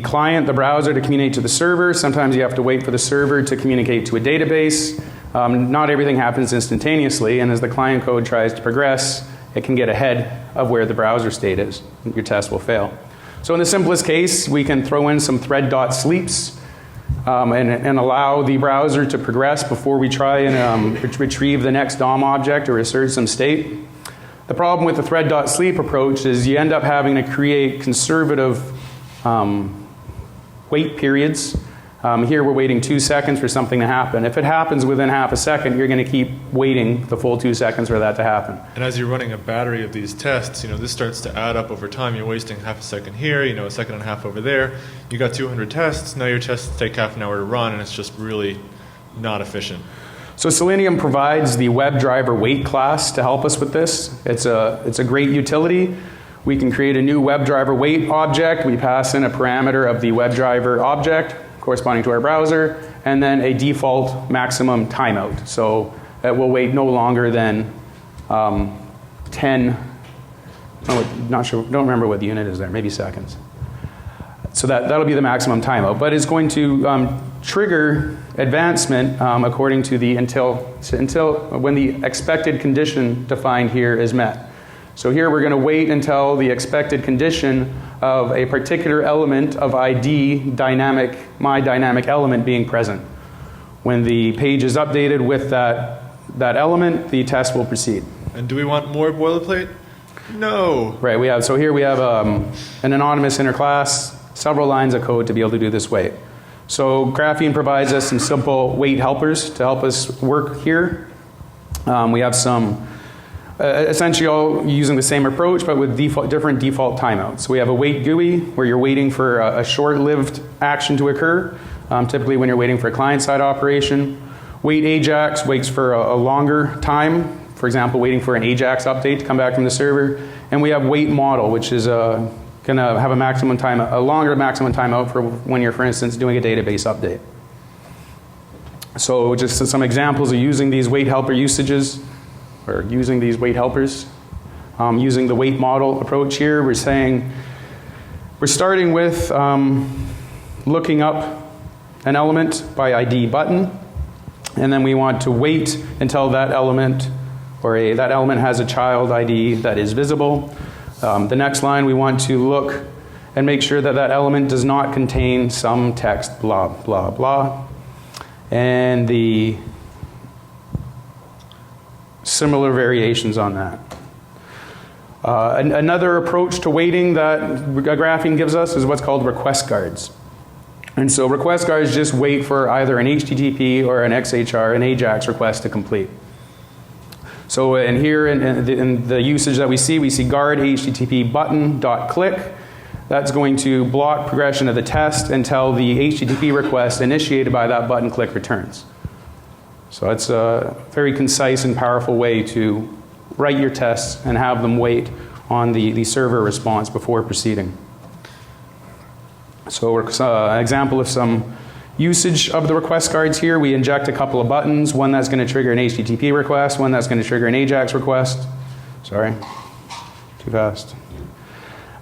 client, the browser, to communicate to the server. Sometimes you have to wait for the server to communicate to a database. Not everything happens instantaneously, and as the client code tries to progress, it can get ahead of where the browser state is. Your test will fail. So in the simplest case, we can throw in some thread.sleeps and allow the browser to progress before we try and retrieve the next DOM object or assert some state. The problem with the thread.sleep approach is you end up having to create conservative wait periods. Here we're waiting 2 seconds for something to happen. If it happens within half a second, you're going to keep waiting the full 2 seconds for that to happen. And as you're running a battery of these tests, this starts to add up over time. You're wasting half a second here, a second and a half over there. You got 200 tests. Now your tests take half an hour to run, and it's just really not efficient. So Selenium provides the WebDriver wait class to help us with this. It's a great utility. We can create a new WebDriver wait object. We pass in a parameter of the WebDriver object corresponding to our browser, and then a default maximum timeout. So it will wait no longer than 10, not sure, don't remember what the unit is there, maybe seconds. So that'll be the maximum timeout, but it's going to trigger advancement according to the until when the expected condition defined here is met. So here we're going to wait until the expected condition of a particular element of ID my dynamic element being present. When the page is updated with that element, the test will proceed. And do we want more boilerplate? No. Right, here we have an anonymous inner class, several lines of code to be able to do this wait. So Graphene provides us some simple wait helpers to help us work here. We have some essentially all using the same approach, but with different default timeouts. So we have a wait GUI, where you're waiting for a short-lived action to occur, typically when you're waiting for a client-side operation. Wait AJAX waits for a longer time, for example, waiting for an AJAX update to come back from the server. And we have wait model, which is going to have a longer maximum timeout for when you're, for instance, doing a database update. So just some examples of using these wait helper usages, or using these wait helpers. Using the wait model approach here, we're starting with looking up an element by ID button, and then we want to wait until that element that element has a child ID that is visible. The next line, we want to look and make sure that that element does not contain some text, blah, blah, blah. And the similar variations on that. Another approach to waiting that Graphene gives us is what's called request guards. And so request guards just wait for either an HTTP or an XHR, an AJAX request to complete. So in here, in the usage that we see guard HTTP button dot click. That's going to block progression of the test until the HTTP request initiated by that button click returns. So it's a very concise and powerful way to write your tests and have them wait on the server response before proceeding. So an example of some usage of the request guards here, we inject a couple of buttons, one that's going to trigger an HTTP request, one that's going to trigger an AJAX request. Sorry, too fast.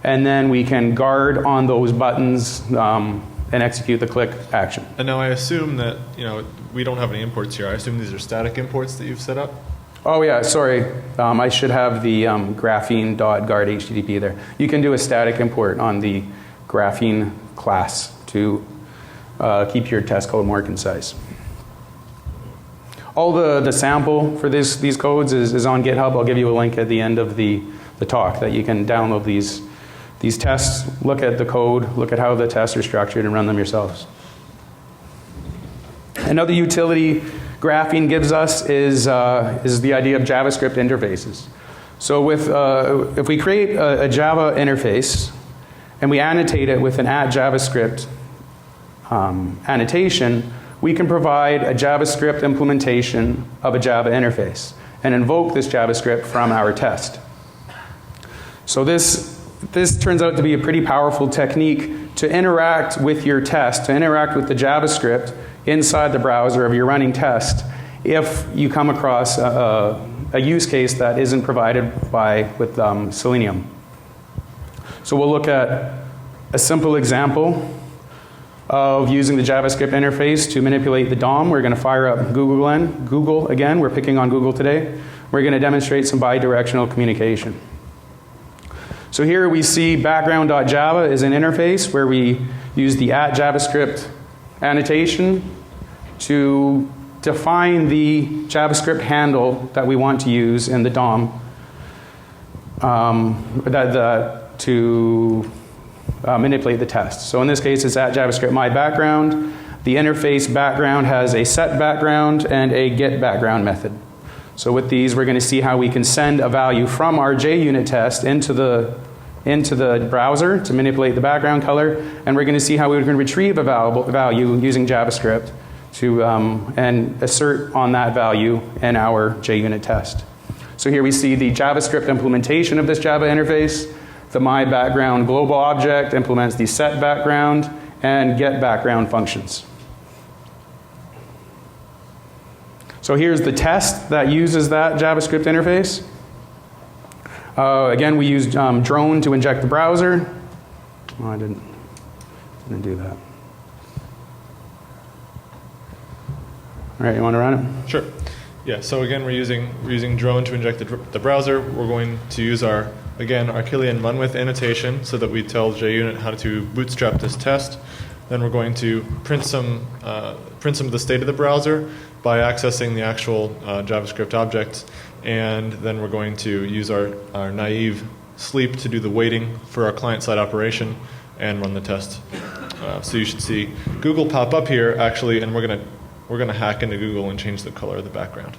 And then we can guard on those buttons and execute the click action. And now I assume that, we don't have any imports here. I assume these are static imports that you've set up? Oh yeah, sorry. I should have the graphene.guard HTTP there. You can do a static import on the Graphene class to keep your test code more concise. All the sample for these codes is on GitHub. I'll give you a link at the end of the talk that you can download these tests, look at the code, look at how the tests are structured, and run them yourselves. Another utility Graphene gives us is the idea of JavaScript interfaces. So if we create a Java interface and we annotate it with an @JavaScript annotation, we can provide a JavaScript implementation of a Java interface and invoke this JavaScript from our test. So this turns out to be a pretty powerful technique to interact with your test, to interact with the JavaScript inside the browser of your running test if you come across a use case that isn't provided with Selenium. So we'll look at a simple example of using the JavaScript interface to manipulate the DOM. We're going to fire up Google again. We're picking on Google today. We're going to demonstrate some bidirectional communication. So here we see background.java is an interface where we use the @JavaScript annotation to define the JavaScript handle that we want to use in the DOM to manipulate the test. So in this case, it's @JavaScript myBackground. The interface background has a set background and a get background method. So with these, we're going to see how we can send a value from our JUnit test into the browser to manipulate the background color, and we're going to see how we can retrieve a value using JavaScript to and assert on that value in our JUnit test. So here we see the JavaScript implementation of this Java interface. The myBackground global object implements the set background and get background functions. So here's the test that uses that JavaScript interface. Again, we used drone to inject the browser. Oh, I didn't do that. All right, you want to run it? Sure. Yeah, so again, we're using drone to inject the browser. We're going to use our Arquillian run-with annotation so that we tell JUnit how to bootstrap this test. Then we're going to print some of the state of the browser by accessing the actual JavaScript object. And then we're going to use our naive sleep to do the waiting for our client-side operation and run the test. So you should see Google pop up here, actually, and we're going to hack into Google and change the color of the background.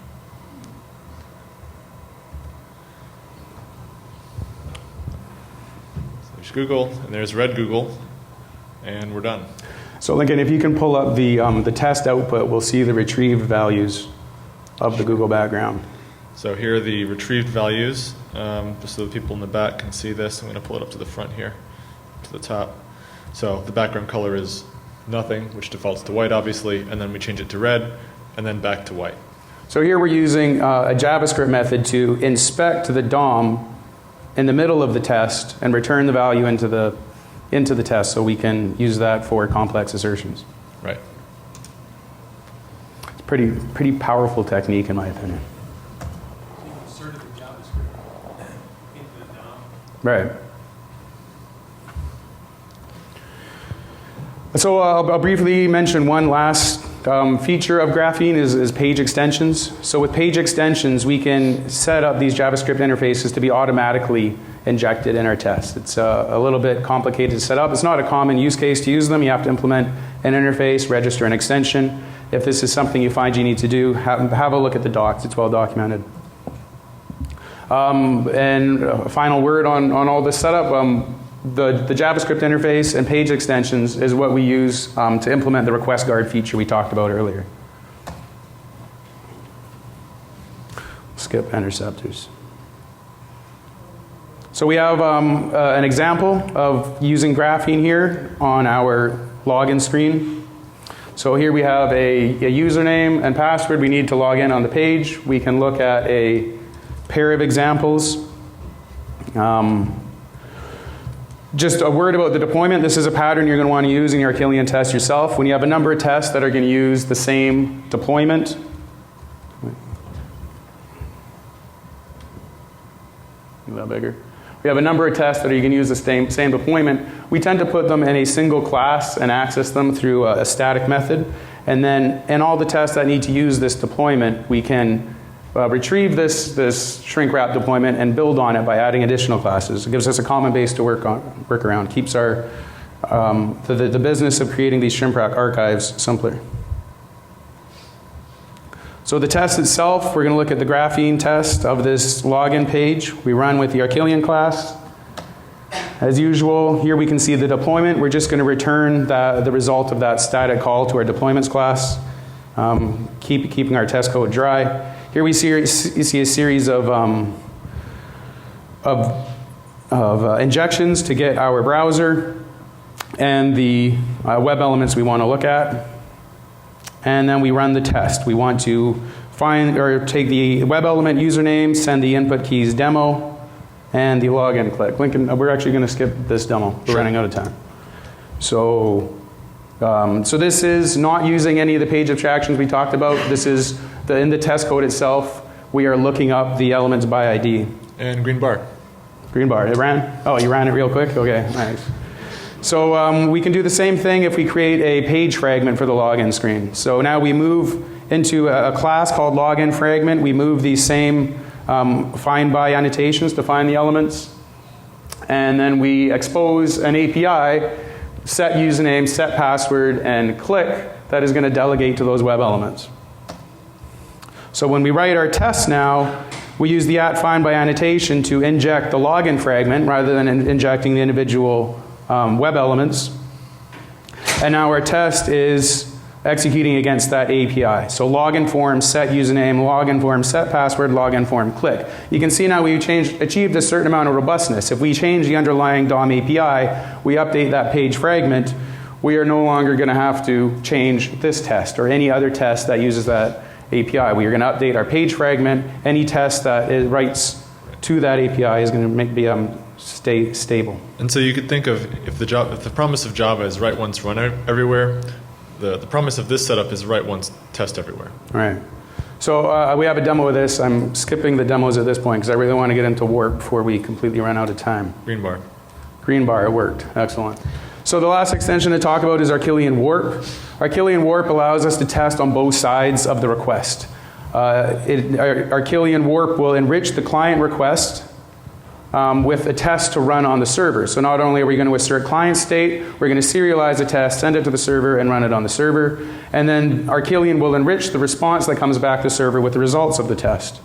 So there's Google, and there's red Google, and we're done. So Lincoln, if you can pull up the test output, we'll see the retrieved values of the Google background. So here are the retrieved values, just so the people in the back can see this. I'm going to pull it up to the front here, to the top. So the background color is nothing, which defaults to white, obviously, and then we change it to red, and then back to white. So here we're using a JavaScript method to inspect the DOM in the middle of the test and return the value into the test so we can use that for complex assertions. Right. It's a pretty powerful technique in my opinion. You inserted the JavaScript into the DOM. Right. So I'll briefly mention one last feature of Graphene is page extensions. So with page extensions, we can set up these JavaScript interfaces to be automatically injected in our test. It's a little bit complicated to set up. It's not a common use case to use them. You have to implement an interface, register an extension. If this is something you find you need to do, have a look at the docs. It's well documented. And a final word on all this setup. The JavaScript interface and page extensions is what we use to implement the request guard feature we talked about earlier. Skip interceptors. So we have an example of using Graphene here on our login screen. So here we have a username and password we need to log in on the page. We can look at a pair of examples. Just a word about the deployment. This is a pattern you're going to want to use in your Arquillian test yourself. When you have a number of tests that are going to use the same deployment, a little bigger. We have a number of tests that you can use the same deployment. We tend to put them in a single class and access them through a static method. And then in all the tests that need to use this deployment, we can retrieve this shrink wrap deployment and build on it by adding additional classes. It gives us a common base to work around, keeps our the business of creating these shrink wrap archives simpler. So the test itself, we're going to look at the graphene test of this login page. We run with the Arquillian class. As usual, here we can see the deployment. We're just going to return the result of that static call to our deployments class, keeping our test code dry. Here we see a series of injections to get our browser and the web elements we want to look at. And then we run the test. We want to find or take the web element username, send the input keys demo, and the login click. Lincoln, we're actually going to skip this demo. We're running out of time. So, so this is not using any of the page abstractions we talked about. This is in the test code itself. We are looking up the elements by ID. And green bar. Green bar. It ran? Oh, you ran it real quick? Okay, nice. So we can do the same thing if we create a page fragment for the login screen. So now we move into a class called login fragment. We move these same find by annotations to find the elements. And then we expose an API, set username, set password, and click that is going to delegate to those web elements. So when we write our test now, we use the @find by annotation to inject the login fragment rather than injecting the individual web elements. And now our test is executing against that API. So login form, set username, login form, set password, login form, click. You can see now we've achieved a certain amount of robustness. If we change the underlying DOM API, we update that page fragment, we are no longer going to have to change this test or any other test that uses that API. We are going to update our page fragment. Any test that writes to that API is going to be stay stable. And so you could think of if the promise of Java is write once, run everywhere, the promise of this setup is write once, test everywhere. All right. So we have a demo of this. I'm skipping the demos at this point because I really want to get into Warp before we completely run out of time. Green bar. Green bar, it worked. Excellent. So the last extension to talk about is Arquillian Warp. Arquillian Warp allows us to test on both sides of the request. Arquillian Warp will enrich the client request with a test to run on the server. So not only are we going to assert client state, we're going to serialize the test, send it to the server, and run it on the server. And then Arquillian will enrich the response that comes back to the server with the results of the test.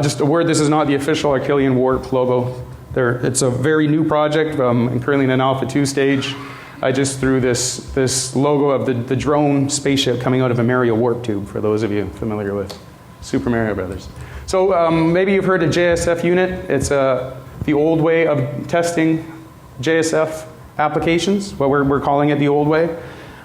Just a word, this is not the official Arquillian Warp logo. It's a very new project, currently in an Alpha 2 stage. I just threw this logo of the drone spaceship coming out of a Mario Warp tube, for those of you familiar with Super Mario Brothers. So maybe you've heard of JSF unit. It's the old way of testing JSF applications, what we're calling it the old way.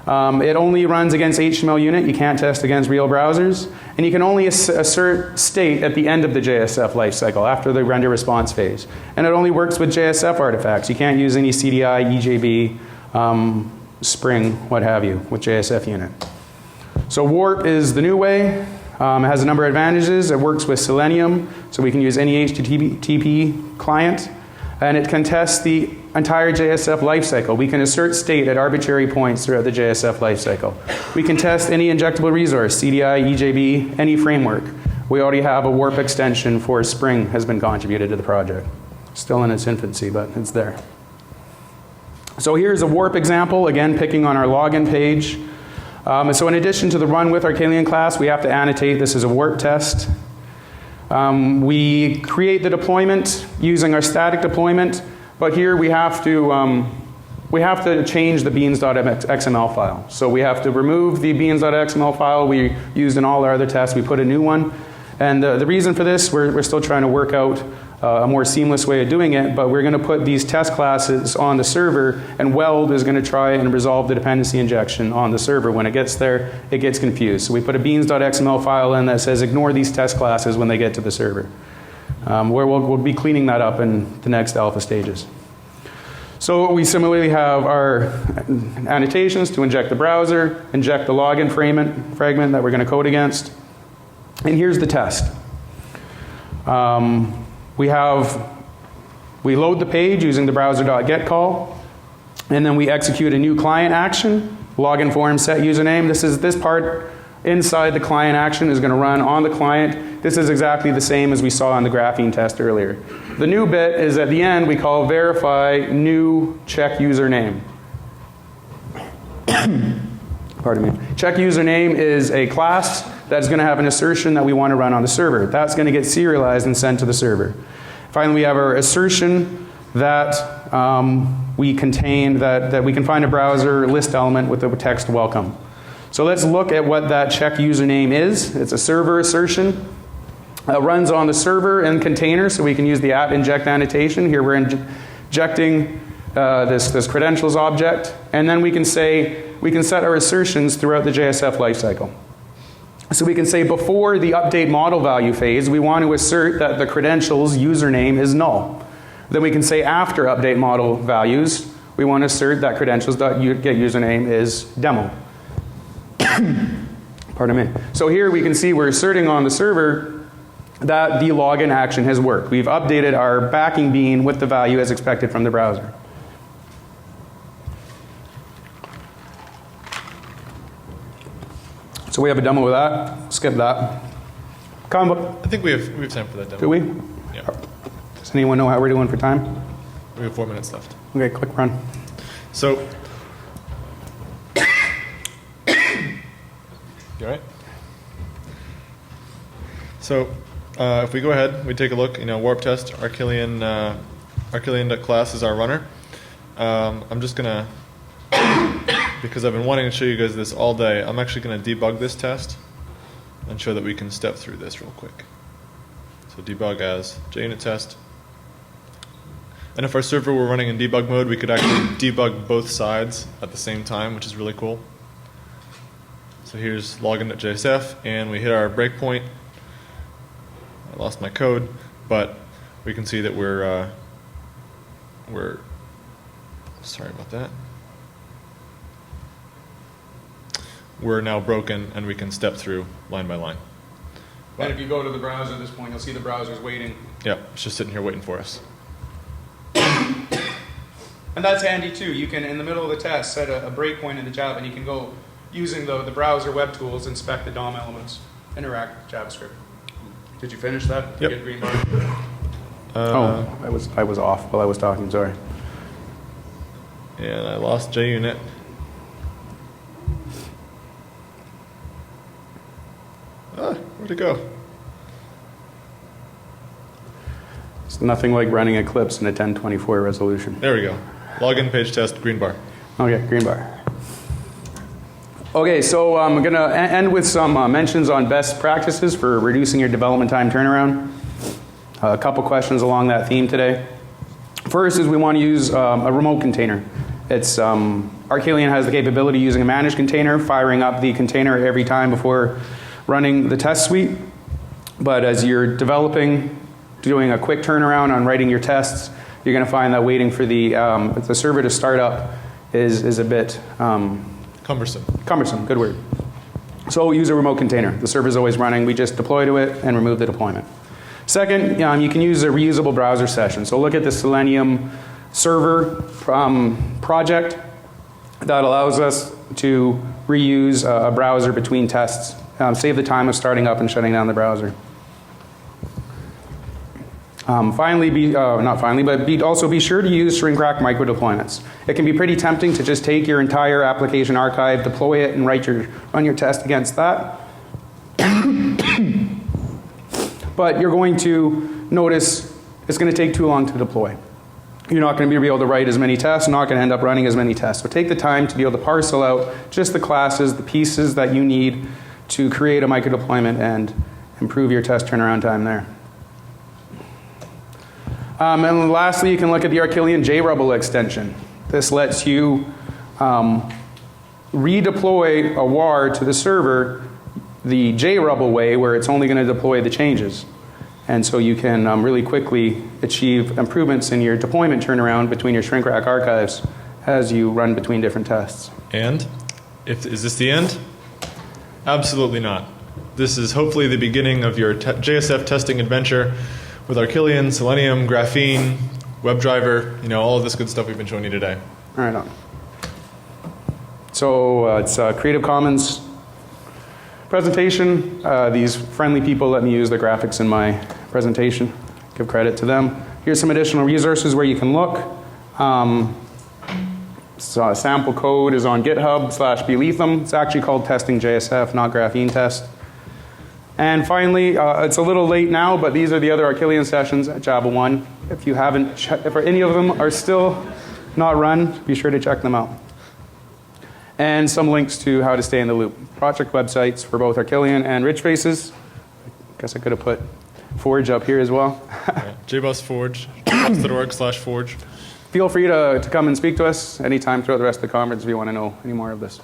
It only runs against HTML unit. You can't test against real browsers. And you can only assert state at the end of the JSF lifecycle, after the render response phase. And it only works with JSF artifacts. You can't use any CDI, EJB, Spring, what have you, with JSF unit. So Warp is the new way. It has a number of advantages. It works with Selenium, so we can use any HTTP client. And it can test the entire JSF lifecycle. We can assert state at arbitrary points throughout the JSF lifecycle. We can test any injectable resource, CDI, EJB, any framework. We already have a Warp extension for Spring has been contributed to the project. Still in its infancy, but it's there. So here's a Warp example, again picking on our login page. So in addition to the run with Arquillian class, we have to annotate this is a Warp test. We create the deployment using our static deployment, but here we have to change the beans.xml file. So we have to remove the beans.xml file we used in all our other tests. We put a new one. And the reason for this, we're still trying to work out a more seamless way of doing it, but we're going to put these test classes on the server, and Weld is going to try and resolve the dependency injection on the server. When it gets there, it gets confused. So we put a beans.xml file in that says ignore these test classes when they get to the server. We'll be cleaning that up in the next alpha stages. So we similarly have our annotations to inject the browser, inject the login fragment that we're going to code against. We We load the page using the browser.get call, and then we execute a new client action, login form set username. This part inside the client action is going to run on the client. This is exactly the same as we saw on the graphene test earlier. The new bit is at the end we call verify new check username. Pardon me. Check username is a class that's going to have an assertion that we want to run on the server. That's going to get serialized and sent to the server. Finally, we have our assertion that we contain, that we can find a browser list element with the text welcome. So let's look at what that check username is. It's a server assertion. It runs on the server and container, so we can use the @inject annotation. Here we're injecting this credentials object, and then we can set our assertions throughout the JSF lifecycle. So we can say before the update model value phase, we want to assert that the credentials username is null. Then we can say after update model values, we want to assert that credentials.getUsername is demo. Pardon me. So here we can see we're asserting on the server that the login action has worked. We've updated our backing bean with the value as expected from the browser. So we have a demo of that. Skip that. Combo. I think we have time for that demo. Do we? Yeah. Does anyone know how we're doing for time? We have 4 minutes left. Okay, quick run. So, you all right? So, if we go ahead, we take a look. Warp test Arquillian Arquillian.class is our runner. I'm just gonna, because I've been wanting to show you guys this all day, I'm actually gonna debug this test and show that we can step through this real quick. So debug as JUnit test. And if our server were running in debug mode, we could actually debug both sides at the same time, which is really cool. So here's login.jsf, and we hit our breakpoint. I lost my code, but we can see that we're sorry about that. We're now broken, and we can step through line by line. And if you go to the browser at this point, you'll see the browser's waiting. Yeah, it's just sitting here waiting for us. And that's handy too. You can, in the middle of the test, set a breakpoint in the Java, and you can go, using the browser web tools, inspect the DOM elements, interact with JavaScript. Did you finish that? Yep. Get green bar? I was off while I was talking, sorry. And I lost JUnit. Where'd it go? It's nothing like running Eclipse in a 1024 resolution. There we go. Login page test, green bar. Okay, green bar. Okay, so I'm going to end with some mentions on best practices for reducing your development time turnaround. A couple questions along that theme today. First is we want to use a remote container. It's Arquillian has the capability using a managed container, firing up the container every time before running the test suite. But as you're developing, doing a quick turnaround on writing your tests, you're going to find that waiting for the server to start up is a bit Cumbersome. Cumbersome, good word. So use a remote container. The server's always running. We just deploy to it and remove the deployment. Second, you can use a reusable browser session. So look at the Selenium server project that allows us to reuse a browser between tests. Save the time of starting up and shutting down the browser. Also be sure to use shrink wrap micro deployments. It can be pretty tempting to just take your entire application archive, deploy it, and run your test against that. But you're going to notice it's going to take too long to deploy. You're not going to be able to write as many tests, not going to end up running as many tests. So take the time to be able to parcel out just the classes, the pieces that you need to create a micro deployment and improve your test turnaround time there. And lastly, you can look at the Arquillian JRubble extension. This lets you redeploy a WAR to the server the JRubble way, where it's only going to deploy the changes. And so you can really quickly achieve improvements in your deployment turnaround between your shrink rack archives as you run between different tests. And is this the end? Absolutely not. This is hopefully the beginning of your JSF testing adventure with Arquillian, Selenium, Graphene, WebDriver, all of this good stuff we've been showing you today. Right on. So it's a Creative Commons presentation. These friendly people let me use the graphics in my presentation. Give credit to them. Here's some additional resources where you can look. So sample code is on GitHub/Belethum. It's actually called testing JSF, not graphene test. And finally, it's a little late now, but these are the other Arquillian sessions at Java 1. If you haven't, if any of them are still not run, be sure to check them out. And some links to how to stay in the loop. Project websites for both Arquillian and RidgeFaces. I guess I could have put Forge up here as well. JBoss Forge, jboss.org/forge. Feel free to come and speak to us anytime throughout the rest of the conference if you want to know any more of this.